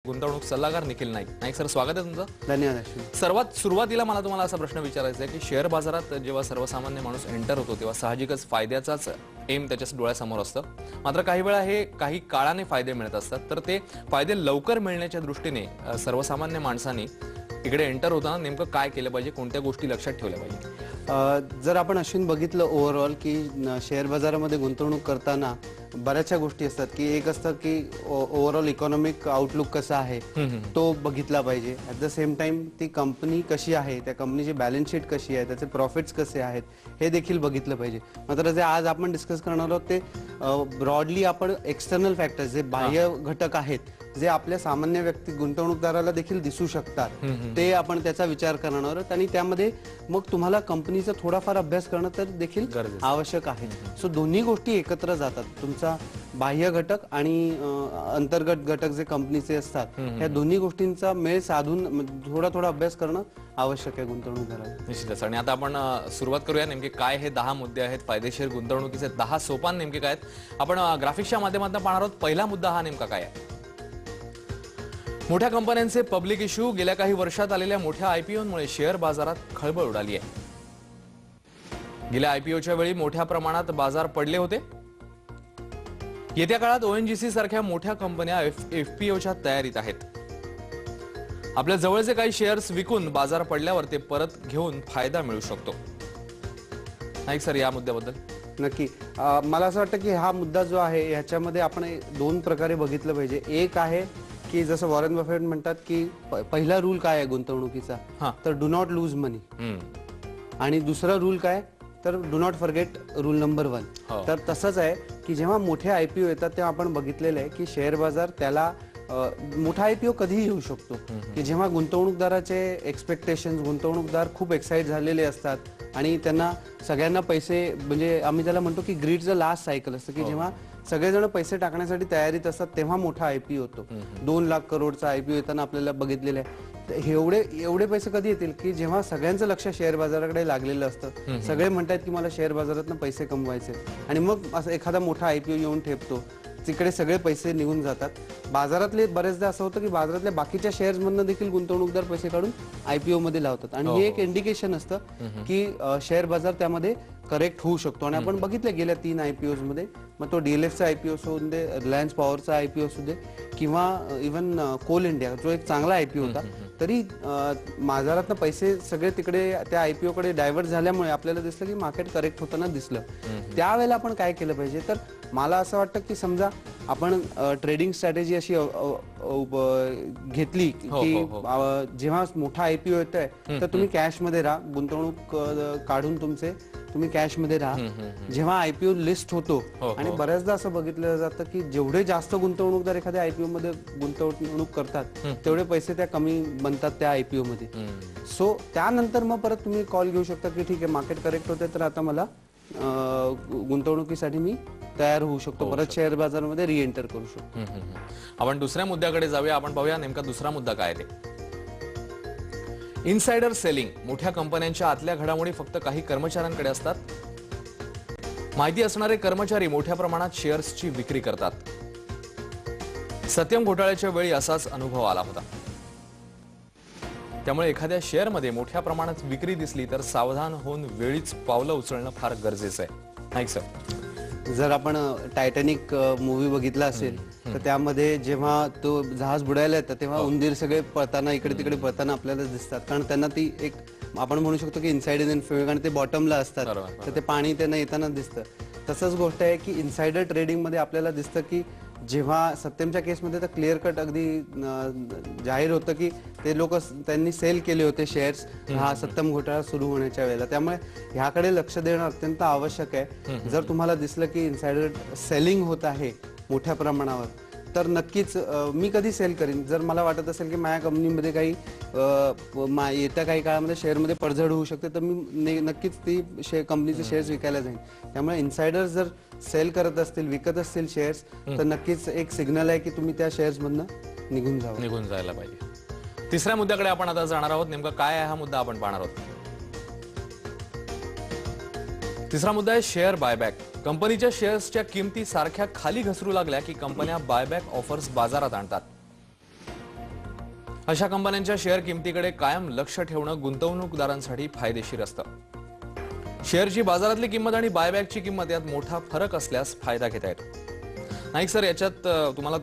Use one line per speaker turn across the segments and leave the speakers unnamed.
गुंतवणूक सल्लागार निखिल नाईक. नाईक सर, स्वागत आहे तुमचं.
धन्यवाद.
सर्वात सुरुवातीला मला तुम्हाला असा प्रश्न विचारायचा आहे की शेअर बाजारात जेव्हा सर्वसामान्य माणूस एंटर होतो तेव्हा साहजिकच फायद्याचाच एम त्याच्या डोळ्यासमोर असतं. मात्र काही वेळा हे काही काळाने फायदे मिळत असतात, तर ते फायदे लवकर मिळण्याच्या दृष्टीने सर्वसामान्य माणसांनी इकडे एंटर होताना नेमकं काय केलं पाहिजे, कोणत्या गोष्टी लक्षात ठेवल्या पाहिजे?
जर आपण अश्विन बघितलं ओव्हरऑल की शेअर बाजारामध्ये गुंतवणूक करताना बऱ्याचशा गोष्टी असतात की एक असतं की ओव्हरऑल इकॉनॉमिक आउटलुक कसा आहे तो बघितला पाहिजे. ॲट द सेम टाइम ती कंपनी कशी आहे, त्या कंपनीची बॅलन्स शीट कशी आहे, त्याचे प्रॉफिट्स कसे आहेत हे देखील बघितलं पाहिजे. मात्र जे आज आपण डिस्कस करणार आहोत ते ब्रॉडली आपण एक्सटर्नल फॅक्टर्स जे बाह्य घटक आहेत जे आपल्या सामान्य व्यक्ती गुंतवणूकदाराला देखील दिसू शकतात ते आपण त्याचा विचार करणार आहोत आणि त्यामध्ये मग तुम्हाला कंपनीचा थोडाफार अभ्यास करणं तर देखील आवश्यक आहे. सो दोन्ही गोष्टी एकत्र जातात. तुमचा बाह्य घटक आणि अंतर्गत घटक जे कंपनीचे असतात ह्या दोन्ही गोष्टींचा मेळ साधून थोडा अभ्यास करणं आवश्यक आहे गुंतवणूकदाराला.
निश्चितच. आणि आता आपण सुरुवात करूया. नेमके काय हे 10 मुद्दे आहेत फायदेशीर गुंतवणुकीचे 10 सोपान नेमके काय आहेत आपण ग्राफिक्सच्या माध्यमातून पाहणार आहोत. पहिला मुद्दा हा नेमका काय आहे? मोठ्या कंपन्यांचे पब्लिक इश्यू. गेल्या काही वर्षात आलेल्या मोठ्या आयपीओमुळे शेअर बाजारात खळबळ उडाली आहे. गेल्या आयपीओच्या वेळी मोठ्या प्रमाणात बाजार पडले होते. येत्या काळात ओएनजीसी सारख्या मोठ्या कंपन्या एफपीओच्या तयारीत आहेत. आपल्या जवळचे काही शेअर्स विकून बाजार पडल्यावर ते परत घेऊन फायदा मिळू शकतो. नाईक सर, या मुद्द्याबद्दल
नक्की मला असं वाटतं की हा मुद्दा जो आहे ह्याच्यामध्ये आपण दोन प्रकारे बघितलं पाहिजे. एक आहे की जसं वॉरेन बफेट म्हणतात की पहिला रूल काय आहे गुंतवणुकीचा, तर डू नॉट लूज मनी. आणि दुसरा रूल काय, तर do not forget rule number 1. तर तसंच आहे की जेव्हा मोठे आयपीओ येतात तेव्हा आपण बघितलेलं आहे की शेअर बाजार त्याला मोठा आयपीओ कधीही येऊ शकतो की जेव्हा गुंतवणूकदाराचे एक्सपेक्टेशन्स, गुंतवणूकदार खूप एक्साइट झालेले असतात आणि त्यांना सगळ्यांना पैसे, म्हणजे आम्ही त्याला म्हणतो की ग्रीडचं लास्ट सायकल असतं की जेव्हा सगळेजण पैसे टाकण्यासाठी तयारीत असतात तेव्हा मोठा आयपीओ होतो. 2 लाख करोडचा आयपीओ येताना आपल्याला बघितलेलं आहे. एवढे पैसे कधी येतील की जेव्हा सगळ्यांचं लक्ष शेअर बाजाराकडे लागलेलं असतं. सगळे म्हणतात की मला शेअर बाजारातून पैसे कमवायचे आणि मग असं एखादा मोठा आयपीओ येऊन ठेपतो, तिकडे सगळे पैसे निघून जातात. बाजारातले बरेचदा असं होतं की बाजारातल्या बाकीच्या शेअर्स मधून देखील गुंतवणूकदार पैसे काढून आयपीओ मध्ये लावतात आणि हे एक इंडिकेशन असतं की शेअर बाजार त्यामध्ये करेक्ट होऊ शकतो. आणि आपण बघितलं गेल्या 3 आयपीओ मध्ये, मग तो डीएलएफचा आयपीओ असू दे, रिलायन्स पॉवरचा आयपीओ असू दे किंवा इव्हन कोल इंडिया जो एक चांगला आयपीओ होता, तरी बाजारातनं पैसे सगळे तिकडे त्या आयपीओ कडे डायव्हर्ट झाल्यामुळे आपल्याला दिसलं की मार्केट करेक्ट होताना दिसलं. त्यावेळेला आपण काय केलं पाहिजे, तर मला असं वाटतं की समजा आपण ट्रेडिंग स्ट्रॅटेजी अशी घेतली की जेव्हा मोठा आयपीओ येतोय तर तुम्ही कॅश मध्ये राहा, गुंतवणूक काढून तुम्ही कॅश मध्ये राहा. जेव्हा आयपीओ लिस्ट होतो आणि बऱ्याचदा असं बघितलं जातं की जेवढे जास्त गुंतवणूकदार एखाद्या आयपीओ मध्ये गुंतवणूक करतात तेवढे पैसे त्या कमी बनतात त्या आयपीओ मध्ये. सो त्यानंतर मग परत तुम्ही कॉल घेऊ शकता की ठीक आहे मार्केट करेक्ट होते तर आता मला गुंतवणुकीसाठी मी तयार होऊ शकतो, परत शेअर बाजारामध्ये रिएंटर करू शकतो.
आपण दुसऱ्या मुद्द्याकडे जाऊया. आपण पाहूया नेमका दुसरा मुद्दा काय ते. Insider selling. मोठ्या कंपन्यांच्या आतल्या घडामोडी फक्त काही कर्मचाऱ्यांकडे असतात. माहिती असणारे कर्मचारी मोठ्या प्रमाणात शेअर्सची विक्री करतात. सत्यम घोटाळ्याच्या वेळी असाच अनुभव आला होता. त्यामुळे एखाद्या शेअरमध्ये मोठ्या प्रमाणात विक्री दिसली तर सावधान होऊन वेळीच पावलं उचलणं फार गरजेचं आहे. नाही सर,
जर आपण टायटॅनिक मूवी बघितला असेल तर त्यामध्ये जेव्हा तो जहाज बुडायला येतं तेव्हा उंदीर सगळे पळताना इकडे तिकडे पळताना आपल्याला दिसतात, कारण त्यांना ती एक आपण म्हणू शकतो की इनसाइड इन फिल्म, कारण ते बॉटमला असतात तर ते पाणी त्यांना येताना दिसतं. तसंच गोष्ट आहे की इनसाइडर ट्रेडिंग मध्ये आपल्याला दिसतं की जेव्हा सत्यमच्या केसमध्ये तर क्लिअर कट अगदी जाहीर होतं की ते लोक त्यांनी सेल केले होते शेअर्स हा सत्यम घोटाळा सुरू होण्याच्या वेळेला. त्यामुळे ह्याकडे लक्ष देणं अत्यंत आवश्यक आहे. जर तुम्हाला दिसलं की इनसाइडर सेलिंग होत आहे मोठ्या प्रमाणावर तर नक्कीच मी कधी सेल करीन. जर मला वाटत असेल की माझ्या कंपनीमध्ये काही येत्या काही काळामध्ये शेअरमध्ये पडझड होऊ शकते तर मी नक्कीच ती कंपनीचे शेअर्स विकायला जाईन. त्यामुळे इनसाइडर जर सेल करत असतील, विकत असतील शेअर्स तर नक्कीच एक सिग्नल आहे की तुम्ही त्या शेअर्स मधनं निघून
जायला पाहिजे. तिसऱ्या मुद्द्याकडे आपण आता जाणार आहोत. नेमका काय आहे हा मुद्दा आपण पाहणार आहोत. तिसरा मुद्दा आहे शेअर बायबॅक. कंपनीच्या शेअर्सच्या किमती सारख्या खाली घसरू लागल्या की कंपन्या बायबॅक ऑफर्स बाजारात आणतात. अशा कंपन्यांच्या शेअर किमतीकडे कायम लक्ष ठेवणं गुंतवणूकदारांसाठी फायदेशीर असतं. शेअरची बाजारातली किंमत आणि बायबॅकची किंमत यात मोठा फरक असल्यास फायदा घेता येतो. नाईक सर, याच्यात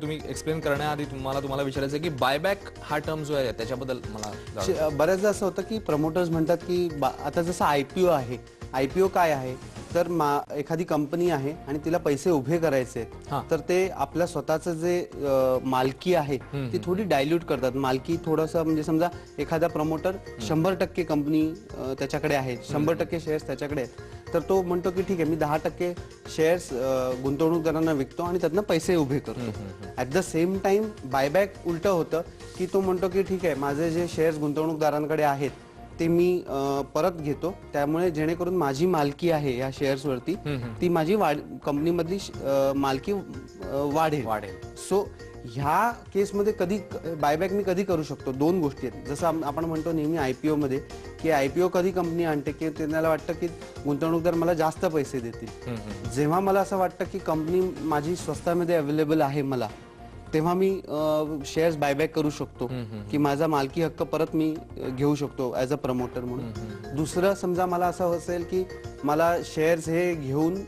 तुम्ही एक्सप्लेन करण्याआधी तुम्हाला विचारायचं की बायबॅक हा टर्म जो आहे त्याच्याबद्दल मला
बऱ्याचदा असं होतं की प्रमोटर्स म्हणतात की आता जसं आयपीओ आहे, आयपीओ काय आहे तर एखादी कंपनी आहे आणि तिला पैसे उभे करायचे तर ते आपल्या स्वतःचं जे मालकी आहे ती थोडी डायल्यूट करतात. मालकी थोडंसं म्हणजे समजा एखादा प्रमोटर 100% कंपनी त्याच्याकडे आहे, 100% शेअर्स त्याच्याकडे आहेत, तर तो म्हणतो की ठीक आहे, मी 10% शेअर्स गुंतवणूकदारांना विकतो आणि त्यातनं पैसे उभे करतो. At the same time buyback उलट होतं की तो म्हणतो की ठीक आहे, माझे जे शेअर्स गुंतवणूकदारांकडे आहेत ते मी परत घेतो, त्यामुळे जेणेकरून माझी मालकी आहे या शेअर्सवरती ती माझी कंपनीमधली मालकी वाढेल. सो ह्या केसमध्ये कधी बायबॅक मी कधी करू शकतो? दोन गोष्टी आहेत. जसं आपण म्हणतो नेहमी आयपीओ मध्ये की आयपीओ कधी कंपनी आणते की त्यांना वाटतं की गुंतवणूकदार मला जास्त पैसे देतील. जेव्हा मला असं वाटतं की कंपनी माझी स्वस्तामध्ये अवेलेबल आहे मला, तेव्हा मी शेअर्स बायबॅक करू शकतो की माझा मालकी हक्क परत मी घेऊ शकतो ऍज अ प्रमोटर म्हणून. दुसरं, समजा मला असं असेल की मला शेअर्स हे घेऊन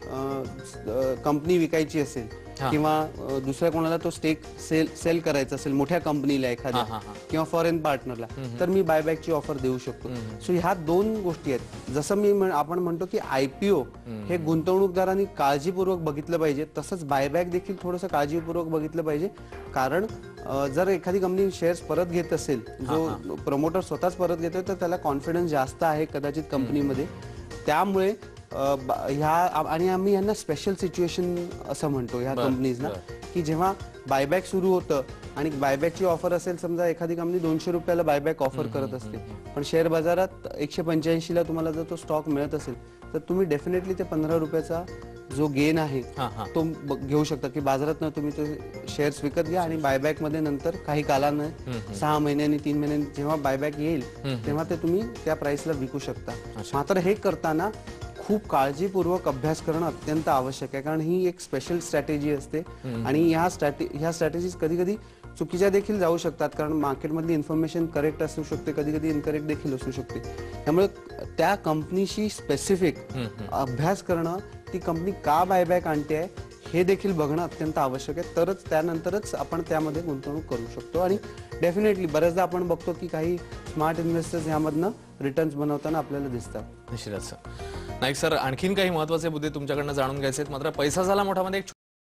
कंपनी विकायची असेल किंवा दुसऱ्या कोणाला तो स्टेक सेल करायचा असेल, मोठ्या कंपनीला एखाद्या किंवा फॉरेन पार्टनरला, तर मी बायबॅकची ऑफर देऊ शकतो. सो ह्या दोन गोष्टी आहेत. जसं आपण म्हणतो की आयपीओ हे गुंतवणूकदारांनी काळजीपूर्वक बघितलं पाहिजे, तसंच बायबॅक देखील थोडंसं काळजीपूर्वक बघितलं पाहिजे. कारण जर एखादी कंपनी शेअर्स परत घेत असेल, जो प्रमोटर स्वतःच परत घेतोय, तर त्याला कॉन्फिडन्स जास्त आहे कदाचित कंपनीमध्ये. त्यामुळे आणि आम्ही यांना स्पेशल सिच्युएशन असं म्हणतो ह्या कंपनीजना, की जेव्हा बायबॅक सुरू होतं आणि बायबॅकची ऑफर असेल, समजा एखादी कंपनी 200 रुपयाला बायबॅक ऑफर करत असते, पण शेअर बाजारात 185 ला तुम्हाला जर तो स्टॉक मिळत असेल, तर तुम्ही डेफिनेटली ते 15 रुपयाचा जो गेन आहे तो घेऊ शकता की बाजारात तुम्ही ते शेअर्स विकत घ्या आणि बायबॅक मध्ये नंतर काही कालानं 6 महिन्यांनी 3 महिन्यांनी जेव्हा बायबॅक येईल तेव्हा ते तुम्ही त्या प्राइसला विकू शकता. मात्र हे करताना खूप काळजीपूर्वक अभ्यास करणं अत्यंत आवश्यक आहे, कारण ही एक स्पेशल स्ट्रॅटेजी असते आणि ह्या स्ट्रॅटेजीज कधी कधी चुकीच्या देखील जाऊ शकतात, कारण मार्केटमधली इन्फॉर्मेशन करेक्ट असू शकते, कधी कधी इनकरेक्ट देखील असू शकते. त्यामुळे त्या कंपनीशी स्पेसिफिक अभ्यास करणं, ती कंपनी का बायबॅक आणते आहे हे देखील बघणं अत्यंत आवश्यक आहे. त्यानंतरच आपण त्यामध्ये गुंतवणूक करू शकतो. आणि डेफिनेटली बऱ्याचदा आपण बघतो की काही स्मार्ट इन्व्हेस्टर्स यामधनं रिटर्न्स बनवताना आपल्याला दिसतात.
निश्चितच. नाईक सर, आणखीन काही महत्त्वाचे मुद्दे तुमच्याकडनं जाणून घ्यायचे आहेत, मात्र पैसा झाला मोठा मध्ये